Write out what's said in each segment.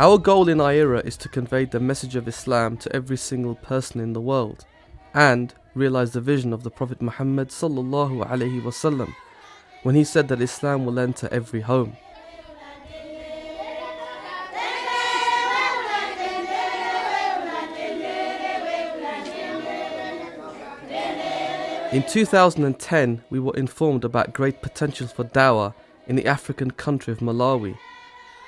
Our goal in iERA is to convey the message of Islam to every single person in the world and realise the vision of the Prophet Muhammad sallallahu alaihi wasallam when he said that Islam will enter every home. In 2010, we were informed about great potential for Dawah in the African country of Malawi.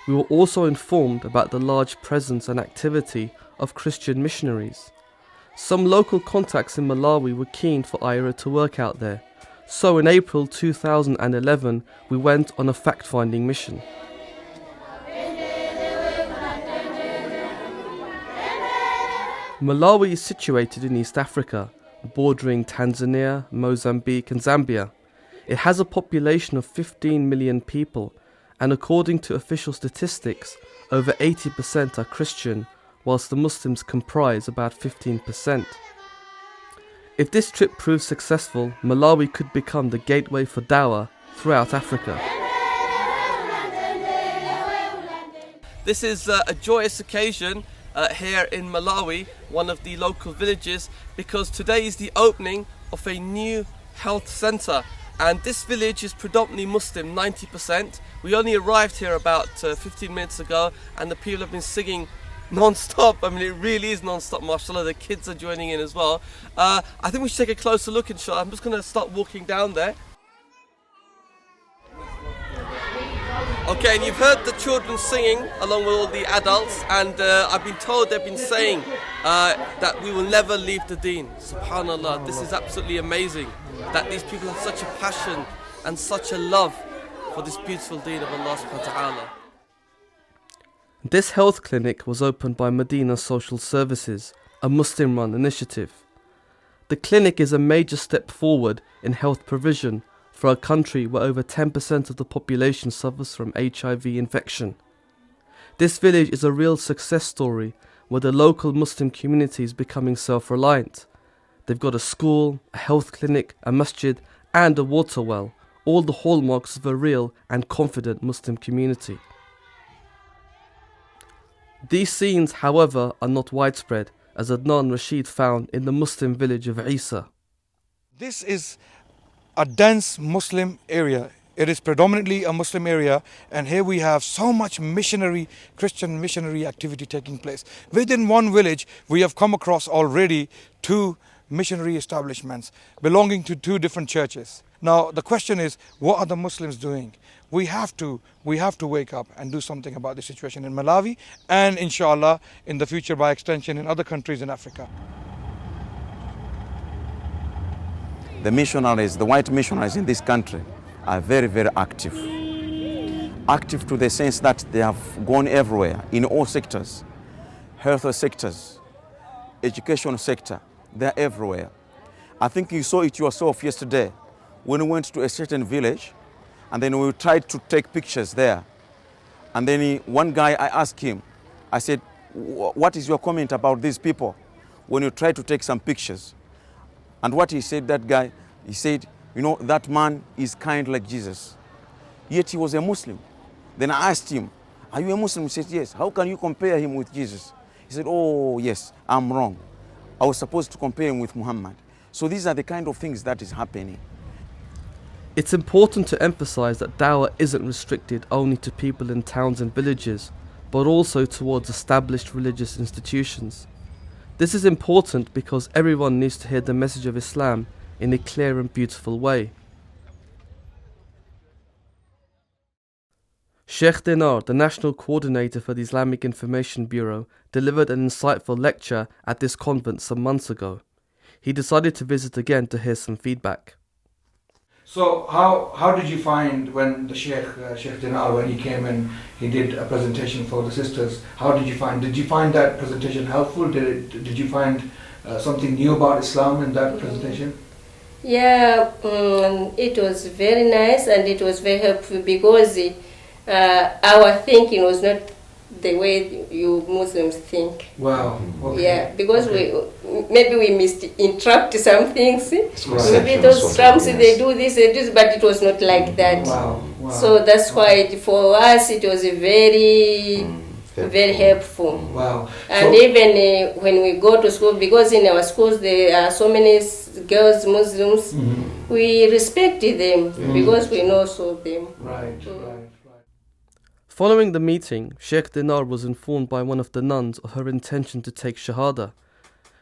We were also informed about the large presence and activity of Christian missionaries. Some local contacts in Malawi were keen for iERA to work out there, so in April 2011 we went on a fact-finding mission. Malawi is situated in East Africa, bordering Tanzania, Mozambique and Zambia. It has a population of 15 million people, and according to official statistics, over 80% are Christian, whilst the Muslims comprise about 15%. If this trip proves successful, Malawi could become the gateway for Dawah throughout Africa. This is a joyous occasion here in Malawi, one of the local villages, because today is the opening of a new health centre. And this village is predominantly Muslim, 90%. We only arrived here about 15 minutes ago, and the people have been singing non-stop. I mean, it really is non-stop, mashallah. The kids are joining in as well. I think we should take a closer look, inshallah. I'm just going to start walking down there. Okay, and you've heard the children singing along with all the adults, and I've been told they've been saying that we will never leave the deen. Subhanallah, this is absolutely amazing that these people have such a passion and such a love for this beautiful deen of Allah subhanahu wa ta'ala. This health clinic was opened by Medina Social Services, a Muslim-run initiative. The clinic is a major step forward in health provision for a country where over 10% of the population suffers from HIV infection. This village is a real success story where the local Muslim community is becoming self-reliant. They've got a school, a health clinic, a masjid and a water well, all the hallmarks of a real and confident Muslim community. These scenes, however, are not widespread, as Adnan Rashid found in the Muslim village of Isa. This is a dense Muslim area. It is predominantly a Muslim area, and here we have so much Christian missionary activity taking place. Within one village, we have come across already 2 missionary establishments belonging to 2 different churches. Now the question is, what are the Muslims doing? We have to wake up and do something about the situation in Malawi, and inshallah in the future by extension in other countries in Africa. The missionaries, the white missionaries in this country are very, very active. Active to the sense that they have gone everywhere in all sectors, health sectors, education sector, they're everywhere. I think you saw it yourself yesterday when we went to a certain village and then we tried to take pictures there. And then one guy, I asked him, I said, what is your comment about these people when you try to take some pictures? And what he said, that guy, he said, you know, that man is kind like Jesus. Yet he was a Muslim. Then I asked him, are you a Muslim? He said, yes. How can you compare him with Jesus? He said, oh, yes, I'm wrong. I was supposed to compare him with Muhammad. So these are the kind of things that is happening. It's important to emphasize that Dawah isn't restricted only to people in towns and villages, but also towards established religious institutions. This is important because everyone needs to hear the message of Islam in a clear and beautiful way. Sheikh Dinar, the National Coordinator for the Islamic Information Bureau, delivered an insightful lecture at this convent some months ago. He decided to visit again to hear some feedback. So how did you find when the Sheikh Dinar, when he came and he did a presentation for the sisters, did you find that presentation helpful? Did you find something new about Islam in that presentation? Yeah, it was very nice and it was very helpful because our thinking was not the way you Muslims think. Wow. Okay. Yeah, because maybe we misinterpret some things. Maybe those Islams, they do this, but it was not like that. Wow. So that's why for us it was a very very helpful. Wow. And even when we go to school, because in our schools there are so many girls, Muslims, we respect them because we know so them. Right. Following the meeting, Sheikh Dinar was informed by one of the nuns of her intention to take shahada.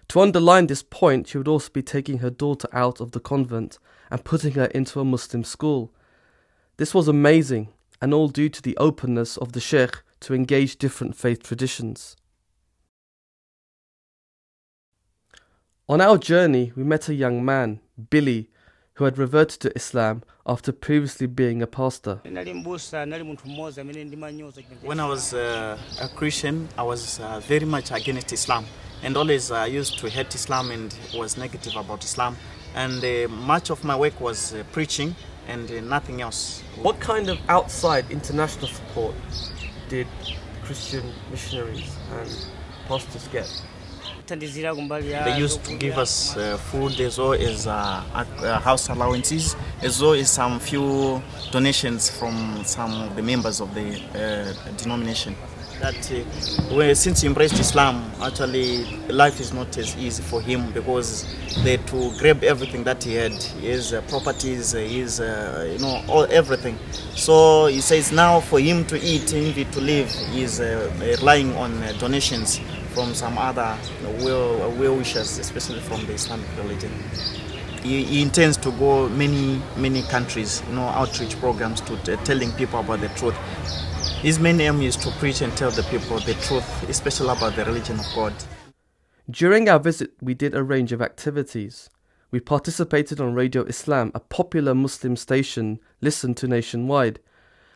To underline this point, she would also be taking her daughter out of the convent and putting her into a Muslim school. This was amazing, and all due to the openness of the Sheikh to engage different faith traditions. On our journey, we met a young man, Billy, who had reverted to Islam after previously being a pastor. When I was a Christian, I was very much against Islam, and always used to hate Islam and was negative about Islam. And much of my work was preaching and nothing else. What kind of outside international support did Christian missionaries and pastors get? They used to give us food as well as house allowances, as well as some few donations from some of the members of the denomination. That since he embraced Islam, actually life is not as easy for him, because they had to grab everything that he had, his properties, his everything. So he says now for him to eat and to live, he's relying on donations from some other well-wishers, especially from the Islamic religion. He intends to go many countries, outreach programs to telling people about the truth. His main aim is to preach and tell the people the truth, especially about the religion of God. During our visit, we did a range of activities. We participated on Radio Islam, a popular Muslim station listened to nationwide.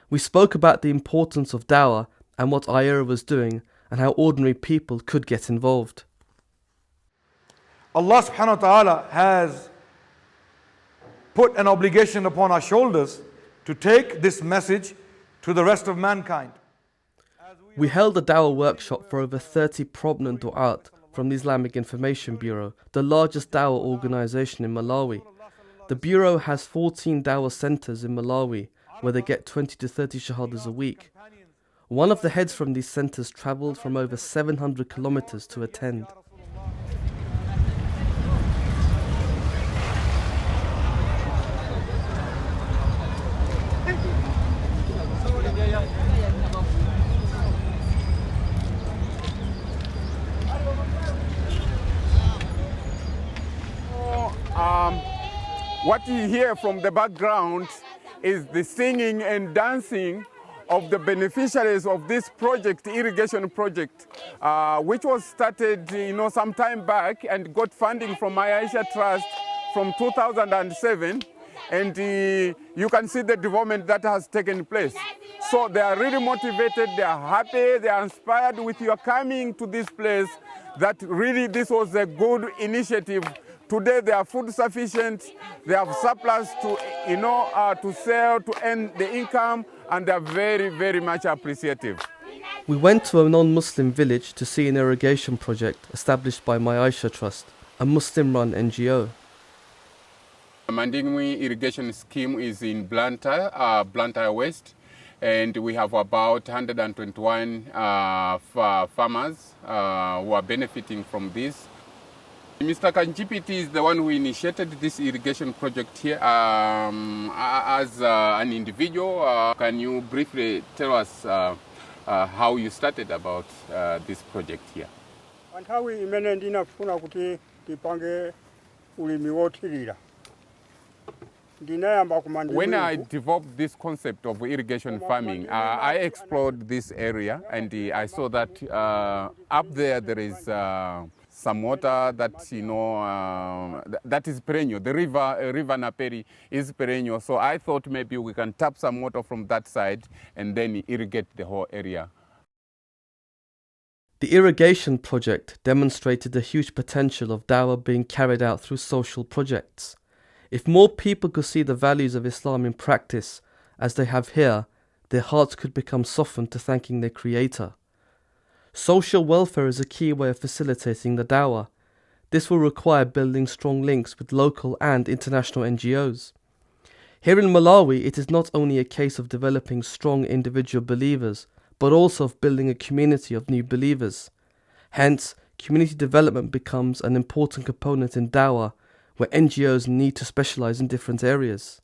We spoke about the importance of Dawah and what iERA was doing, and how ordinary people could get involved. Allah subhanahu wa ta'ala has put an obligation upon our shoulders to take this message to the rest of mankind. We held a Dawah workshop for over 30 prominent du'at from the Islamic Information Bureau, the largest Dawah organization in Malawi. The Bureau has 14 Dawah centers in Malawi, where they get 20 to 30 shahadas a week. One of the heads from these centers travelled from over 700 kilometers to attend. What you hear from the background is the singing and dancing of the beneficiaries of this project, irrigation project, which was started, some time back and got funding from iERA Trust from 2007. And you can see the development that has taken place. So they are really motivated, they are happy, they are inspired with your coming to this place, that really this was a good initiative. Today they are food sufficient, they have surplus to, to sell, to earn the income, and they are very, very much appreciative. We went to a non-Muslim village to see an irrigation project established by iERA Trust, a Muslim-run NGO. Mandingwi irrigation scheme is in Blantyre West, and we have about 121 farmers who are benefiting from this. Mr. Kanjipiti is the one who initiated this irrigation project here as an individual. Can you briefly tell us how you started about this project here? When I developed this concept of irrigation farming, I explored this area, and I saw that up there is some water that that is perennial. The river Naperi is perennial, so I thought maybe we can tap some water from that side and then irrigate the whole area. The irrigation project demonstrated the huge potential of Dawah being carried out through social projects. If more people could see the values of Islam in practice, as they have here, their hearts could become softened to thanking their Creator. Social welfare is a key way of facilitating the Dawah. This will require building strong links with local and international NGOs. Here in Malawi, it is not only a case of developing strong individual believers, but also of building a community of new believers. Hence, community development becomes an important component in Dawah, where NGOs need to specialize in different areas.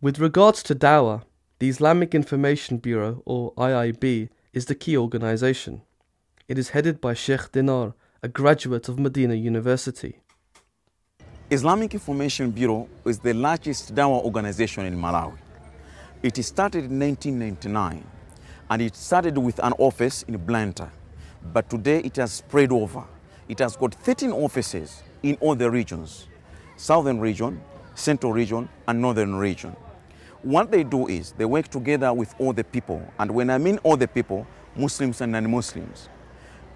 With regards to Dawah, the Islamic Information Bureau, or IIB, is the key organization. It is headed by Sheikh Dinar, a graduate of Medina University. Islamic Information Bureau is the largest Dawah organization in Malawi. It started in 1999, and it started with an office in Blantyre, but today it has spread over. It has got 13 offices in all the regions: Southern region, Central region, and Northern region. What they do is they work together with all the people, and when I mean all the people, Muslims and non-Muslims.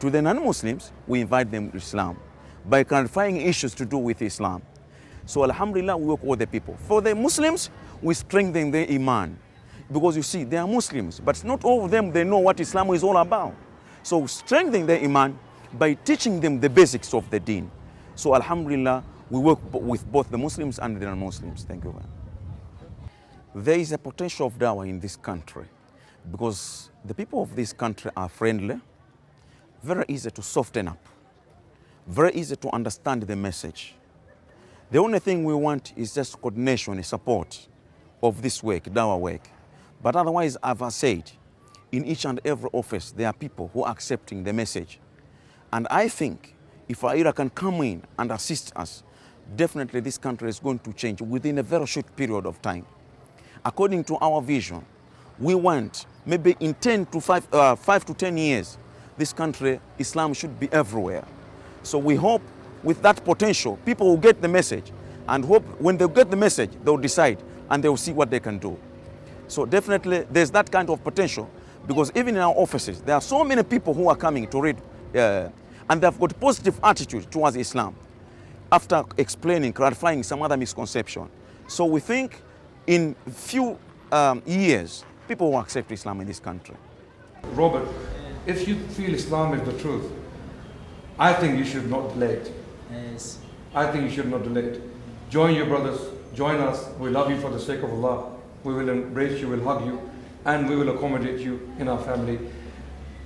To the non-Muslims, we invite them to Islam by clarifying issues to do with Islam. So alhamdulillah, we work with all the people. For the Muslims, we strengthen their iman, because you see, they are Muslims, but not all of them, they know what Islam is all about. So strengthening their iman by teaching them the basics of the deen. So alhamdulillah, we work with both the Muslims and the non-Muslims. Thank you. There is a potential of Dawah in this country because the people of this country are friendly, very easy to soften up, very easy to understand the message. The only thing we want is just coordination and support of this work, Dawah work. But otherwise, as I said, in each and every office, there are people who are accepting the message. And I think if iERA can come in and assist us, definitely this country is going to change within a very short period of time. According to our vision, we want maybe in 5 to 10 years, this country, Islam should be everywhere. So we hope with that potential, people will get the message, and hope when they get the message, they'll decide and they'll see what they can do. So definitely there's that kind of potential, because even in our offices, there are so many people who are coming to read, and they've got positive attitude towards Islam after explaining, clarifying some other misconception. So we think in few years, people will accept Islam in this country. Robert, if you feel Islam is the truth, I think you should not delay it. Yes. I think you should not delay it. Join your brothers, join us. We love you for the sake of Allah. We will embrace you, we'll hug you, and we will accommodate you in our family.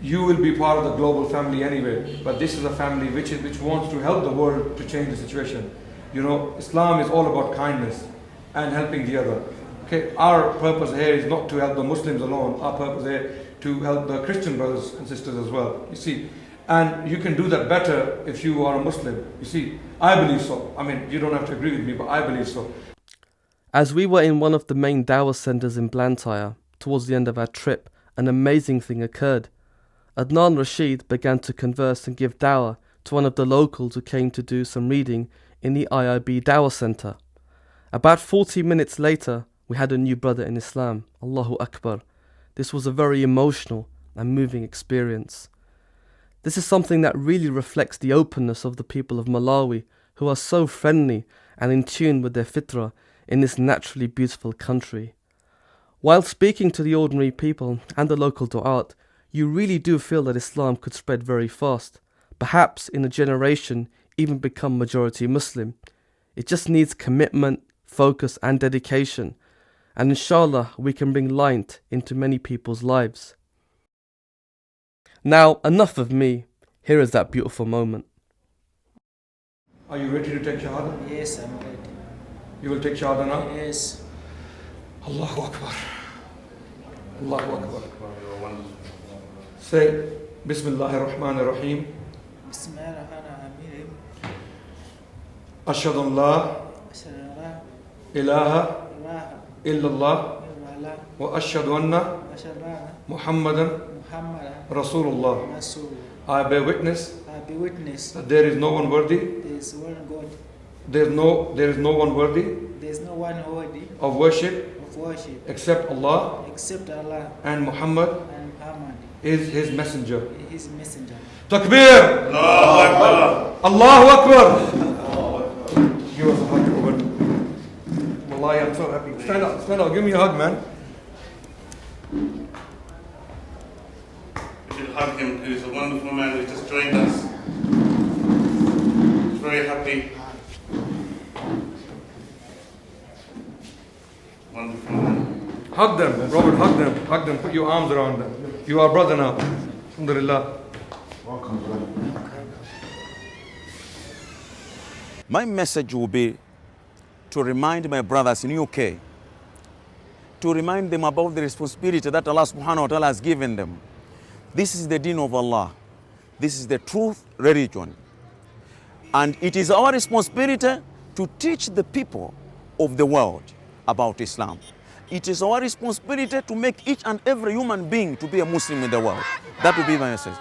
You will be part of the global family anyway, but this is a family which wants to help the world to change the situation. You know, Islam is all about kindness and helping the other. Okay, our purpose here is not to help the Muslims alone. Our purpose here is to help the Christian brothers and sisters as well. You see, and you can do that better if you are a Muslim. You see, I believe so. I mean, you don't have to agree with me, but I believe so. As we were in one of the main Dawah centres in Blantyre, towards the end of our trip, an amazing thing occurred. Adnan Rashid began to converse and give Dawah to one of the locals who came to do some reading in the IIB Dawah Centre. About 40 minutes later, we had a new brother in Islam. Allahu Akbar. This was a very emotional and moving experience. This is something that really reflects the openness of the people of Malawi, who are so friendly and in tune with their fitrah in this naturally beautiful country. While speaking to the ordinary people and the local du'at, you really do feel that Islam could spread very fast, perhaps in a generation even become majority Muslim. It just needs commitment, focus and dedication, and inshallah we can bring light into many people's lives. Now, enough of me. Here is that beautiful moment. Are you ready to take shahada? Yes, I'm ready. You will take shahada now? Yes. Allahu Akbar. Allahu Akbar. Say, Bismillahir Rahmanir Rahim. Bismillahirrahmanirrahim. Ashhadu an la Ashhadu ilaha ilaha illallah illallah wa ashhadu anna wa ashhadu anna Muhammadan Muhammadan Rasulullah. Rasul. I bear witness I be witness. that there is no one worthy. There is one God. There is no one worthy There is no one worthy of worship of worship except Allah, except Allah, and Muhammad and Muhammad is his messenger. His messenger. Takbir! Allahu Akbar! Give us a hug, Robert. Wallahi, I'm so happy. Stand up, give me a hug, man. We should hug him. He's a wonderful man who just joined us. He's very happy. Wonderful man. Hug them, Robert, hug them, put your arms around them. You are brother now. Alhamdulillah. My message will be to remind my brothers in UK, to remind them about the responsibility that Allah subhanahu wa ta'ala has given them. This is the deen of Allah. This is the truth religion. And it is our responsibility to teach the people of the world about Islam. It is our responsibility to make each and every human being to be a Muslim in the world. That will be my message.